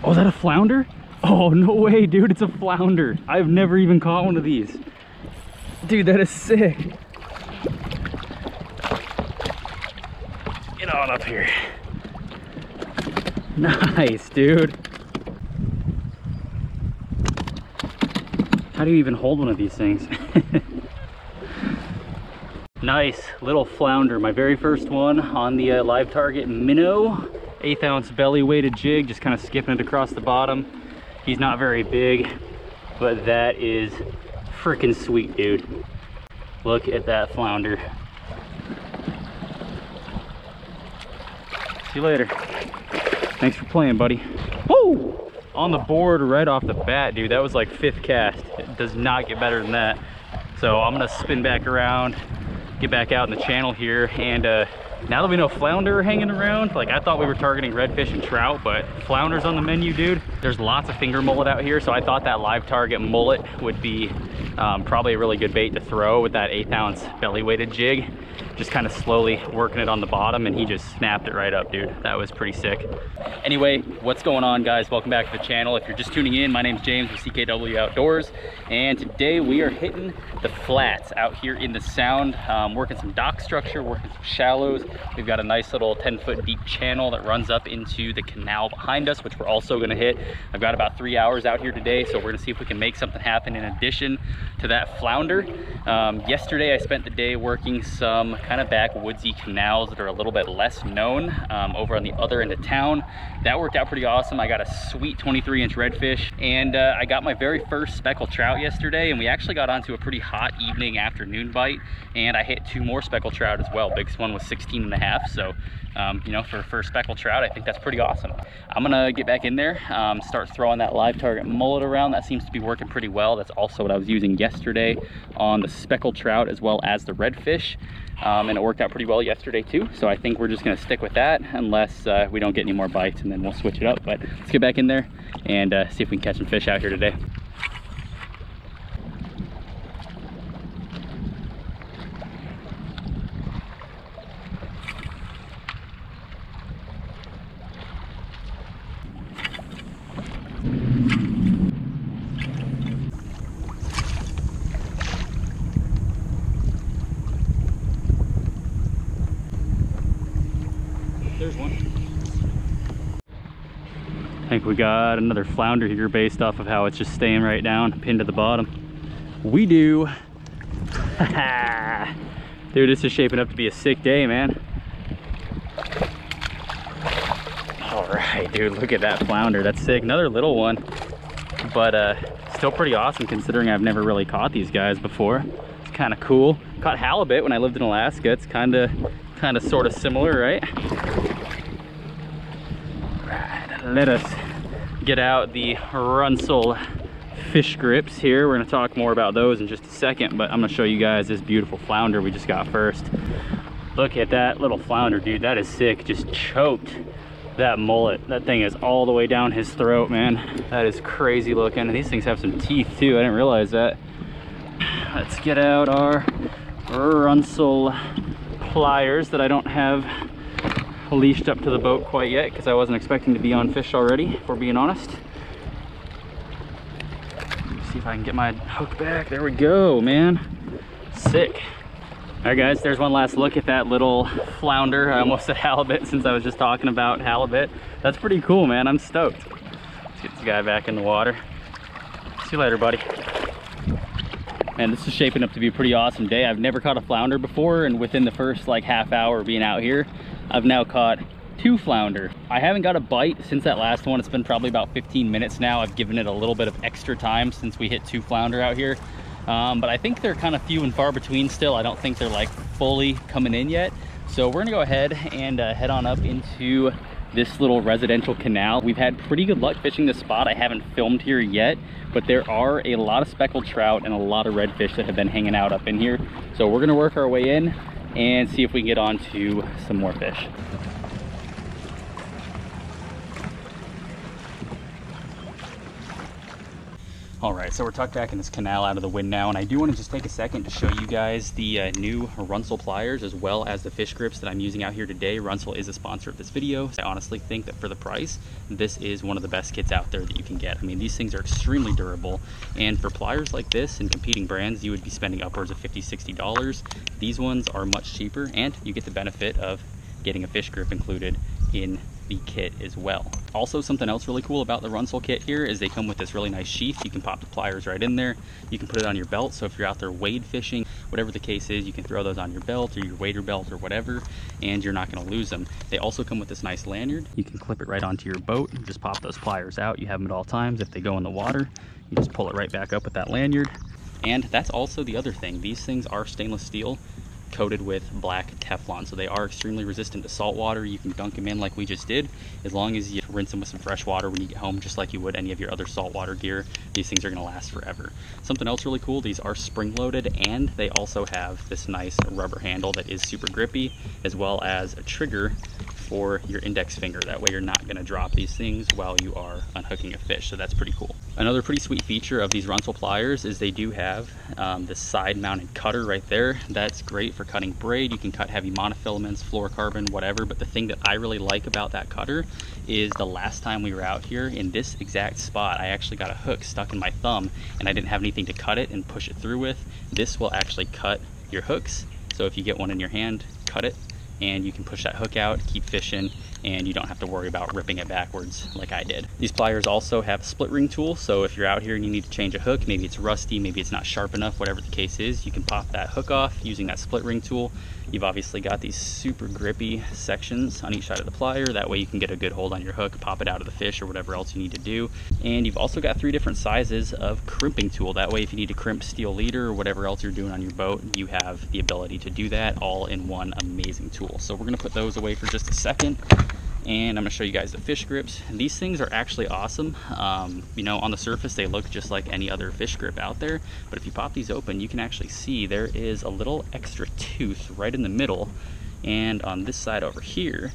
Oh, is that a flounder? Oh, no way, dude, it's a flounder. I've never even caught one of these. Dude, that is sick. Get on up here. Nice, dude. How do you even hold one of these things? Nice little flounder, my very first one on the live target minnow. 1/8 ounce belly weighted jig, just kind of skipping it across the bottom. He's not very big, but that is freaking sweet, dude. Look at that flounder. See you later. Thanks for playing, buddy. Woo! On the board right off the bat, dude. That was like 5th cast. It does not get better than that. So I'm gonna spin back around, get back out in the channel here, and now that we know flounder are hanging around, like I thought we were targeting redfish and trout, but flounder's on the menu, dude. There's lots of finger mullet out here, so I thought that live target mullet would be probably a really good bait to throw with that 1/8 ounce belly weighted jig. Just kind of slowly working it on the bottom, and he just snapped it right up, dude. That was pretty sick. Anyway, what's going on, guys? Welcome back to the channel. If you're just tuning in, my name's James with CKW Outdoors, and today we are hitting the flats out here in the Sound, working some dock structure, working some shallows. We've got a nice little 10-foot deep channel that runs up into the canal behind us, which we're also gonna hit. I've got about 3 hours out here today, so we're gonna see if we can make something happen in addition to that flounder. Yesterday I spent the day working some kind of backwoodsy canals that are a little bit less known over on the other end of town. That worked out pretty awesome. I got a sweet 23-inch redfish, and I got my very first speckled trout yesterday, and we actually got onto a pretty hot evening afternoon bite, and I hit 2 more speckled trout as well. Biggest one was 16.5, so you know, for a first speckled trout, I think that's pretty awesome. I'm gonna get back in there, start throwing that live target mullet around. That seems to be working pretty well. That's also what I was using yesterday on the speckled trout as well as the redfish, and it worked out pretty well yesterday too. So I think we're just gonna stick with that unless we don't get any more bites, and then we'll switch it up. But let's get back in there and see if we can catch some fish out here today. There's one. I think we got another flounder here based off of how it's just staying right down, pinned to the bottom. We do. Dude, this is shaping up to be a sick day, man. All right, dude, look at that flounder. That's sick. Another little one, but still pretty awesome considering I've never really caught these guys before. It's kind of cool. Caught halibut when I lived in Alaska. It's kind of sort of similar, right? Right, let us get out the RUNCL fish grips here. We're gonna talk more about those in just a second, but I'm gonna show you guys this beautiful flounder we just got first. Look at that little flounder, dude. That is sick. Just choked that mullet. That thing is all the way down his throat, man. That is crazy looking. And these things have some teeth too. I didn't realize that. Let's get out our RUNCL pliers that I don't have leashed up to the boat quite yet because I wasn't expecting to be on fish already, if we're being honest. See if I can get my hook back. There we go, man. Sick. All right, guys, there's one last look at that little flounder. I almost said halibut since I was just talking about halibut. That's pretty cool, man. I'm stoked. Let's get this guy back in the water. See you later, buddy. Man, this is shaping up to be a pretty awesome day. I've never caught a flounder before, and within the first like half hour of being out here, I've now caught 2 flounder. I haven't got a bite since that last one. It's been probably about 15 minutes now. I've given it a little bit of extra time since we hit 2 flounder out here. But I think they're kind of few and far between still. I don't think they're like fully coming in yet. So we're gonna go ahead and head on up into this little residential canal. We've had pretty good luck fishing this spot. I haven't filmed here yet, but there are a lot of speckled trout and a lot of redfish that have been hanging out up in here. So we're gonna work our way in and see if we can get on to some more fish. All right, so we're tucked back in this canal out of the wind now, and I do want to just take a second to show you guys the new RUNCL pliers as well as the fish grips that I'm using out here today. RUNCL is a sponsor of this video. I honestly think that for the price, this is one of the best kits out there that you can get. I mean, these things are extremely durable, and for pliers like this and competing brands, you would be spending upwards of $50, $60. These ones are much cheaper, and you get the benefit of getting a fish grip included in the kit as well. Also, something else really cool about the RUNCL kit here is they come with this really nice sheath. You can pop the pliers right in there. You can put it on your belt, so if you're out there wade fishing, whatever the case is, you can throw those on your belt or your wader belt or whatever, and you're not going to lose them. They also come with this nice lanyard. You can clip it right onto your boat and just pop those pliers out. You have them at all times. If they go in the water, you just pull it right back up with that lanyard. And that's also the other thing. These things are stainless steel coated with black Teflon, so they are extremely resistant to salt water. You can dunk them in like we just did, as long as you rinse them with some fresh water when you get home, just like you would any of your other saltwater gear. These things are going to last forever. Something else really cool, these are spring loaded, and they also have this nice rubber handle that is super grippy, as well as a trigger for your index finger. That way you're not going to drop these things while you are unhooking a fish, so that's pretty cool. Another pretty sweet feature of these RUNCL pliers is they do have this side mounted cutter right there. That's great for cutting braid. You can cut heavy monofilaments, fluorocarbon, whatever, but the thing that I really like about that cutter is the last time we were out here in this exact spot, I actually got a hook stuck in my thumb and I didn't have anything to cut it and push it through with. This will actually cut your hooks, so if you get one in your hand, cut it, and you can push that hook out, keep fishing, and you don't have to worry about ripping it backwards like I did. These pliers also have a split ring tool, so if you're out here and you need to change a hook, maybe it's rusty, maybe it's not sharp enough, whatever the case is, you can pop that hook off using that split ring tool. You've obviously got these super grippy sections on each side of the plier. That way you can get a good hold on your hook, pop it out of the fish or whatever else you need to do. And you've also got 3 different sizes of crimping tool. That way if you need to crimp steel leader or whatever else you're doing on your boat, you have the ability to do that all in one amazing tool. So we're gonna put those away for just a second, and I'm gonna show you guys the fish grips. These things are actually awesome. You know, on the surface they look just like any other fish grip out there, but if you pop these open, you can actually see there is a little extra tooth right in the middle, and on this side over here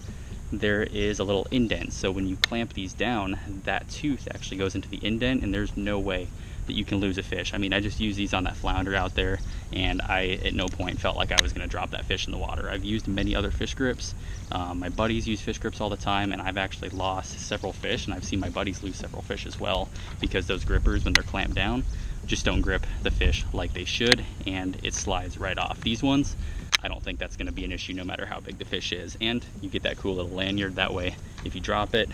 there is a little indent. So when you clamp these down, that tooth actually goes into the indent, and there's no way that you can lose a fish. I mean, I just used these on that flounder out there, and I at no point felt like I was gonna drop that fish in the water. I've used many other fish grips. My buddies use fish grips all the time, and I've actually lost several fish, and I've seen my buddies lose several fish as well, because those grippers, when they're clamped down, just don't grip the fish like they should, and it slides right off. These ones, I don't think that's gonna be an issue no matter how big the fish is, and you get that cool little lanyard. That way, if you drop it,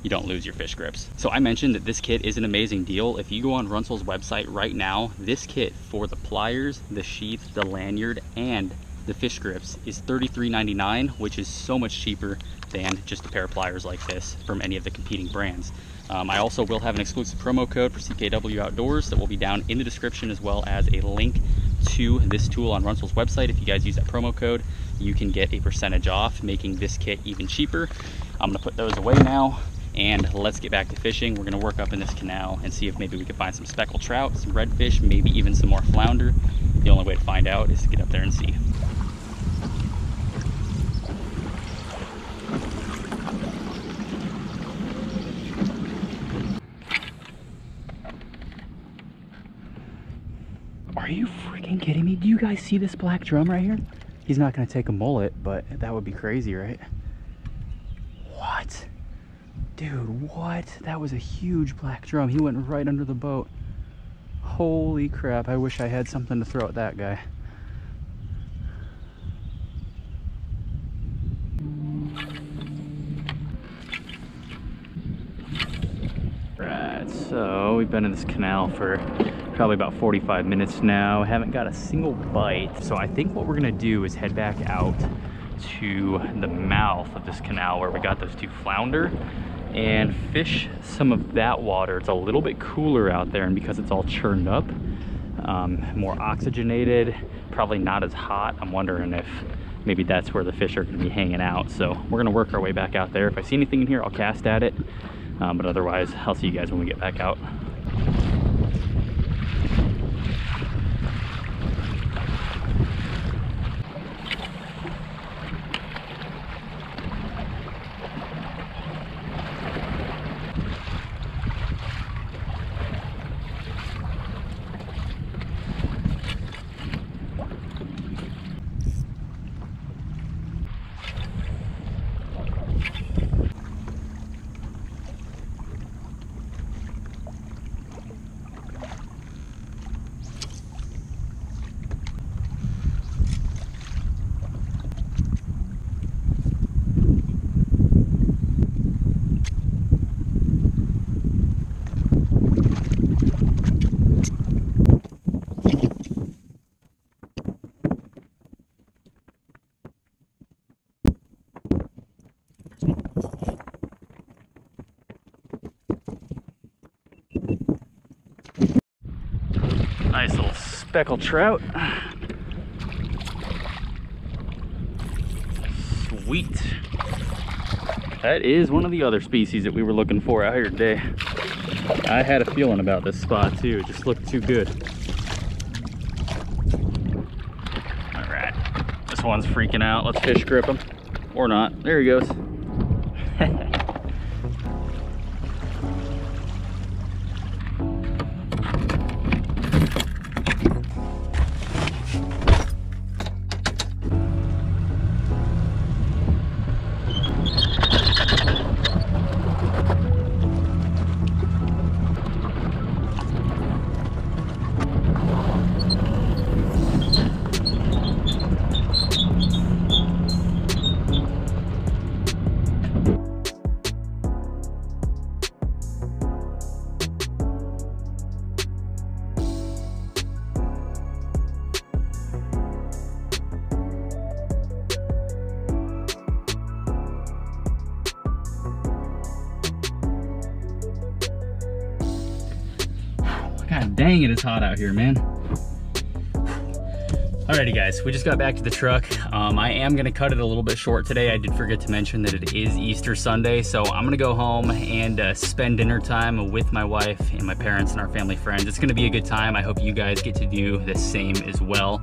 you don't lose your fish grips. So I mentioned that this kit is an amazing deal. If you go on RUNCL's website right now, this kit for the pliers, the sheath, the lanyard, and the fish grips is $33.99, which is so much cheaper than just a pair of pliers like this from any of the competing brands. I also will have an exclusive promo code for CKW Outdoors that will be down in the description, as well as a link to this tool on RUNCL's website. If you guys use that promo code, you can get a percentage off, making this kit even cheaper. I'm gonna put those away now, and let's get back to fishing. We're gonna work up in this canal and see if maybe we can find some speckled trout, some redfish, maybe even some more flounder. The only way to find out is to get up there and see. Are you freaking kidding me? Do you guys see this black drum right here? He's not gonna take a mullet, but that would be crazy, right? What? Dude, what? That was a huge black drum. He went right under the boat. Holy crap, I wish I had something to throw at that guy. Right, so we've been in this canal for probably about 45 minutes now. Haven't got a single bite. So I think what we're gonna do is head back out to the mouth of this canal where we got those 2 flounder and fish some of that water. It's a little bit cooler out there, and because it's all churned up, more oxygenated, probably not as hot. I'm wondering if maybe that's where the fish are gonna be hanging out. So we're gonna work our way back out there. If I see anything in here, I'll cast at it. But otherwise, I'll see you guys when we get back out. speckled trout. Sweet. That is one of the other species that we were looking for out here today. I had a feeling about this spot too. It just looked too good. All right, this one's freaking out. Let's fish grip him. Or not. There he goes. God dang it, it's hot out here, man. Alrighty guys, we just got back to the truck. I am gonna cut it a little bit short today. I did forget to mention that it is Easter Sunday, so I'm gonna go home and spend dinner time with my wife and my parents and our family friends. It's gonna be a good time. I hope you guys get to do the same as well.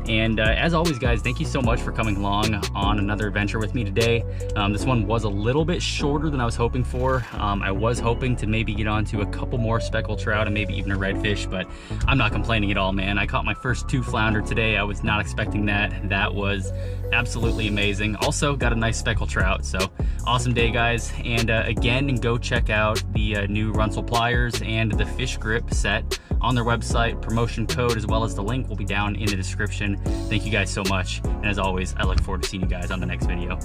And as always guys, thank you so much for coming along on another adventure with me today. This one was a little bit shorter than I was hoping for. I was hoping to maybe get onto a couple more speckled trout and maybe even a redfish, but I'm not complaining at all, man. I caught my first 2 flounder today. I was not expecting that. That was absolutely amazing. Also got a nice speckled trout, so awesome day guys. And again, go check out the new RUNCL pliers and the fish grip set on their website. Promotion code as well as the link will be down in the description. Thank you guys so much, and as always, I look forward to seeing you guys on the next video.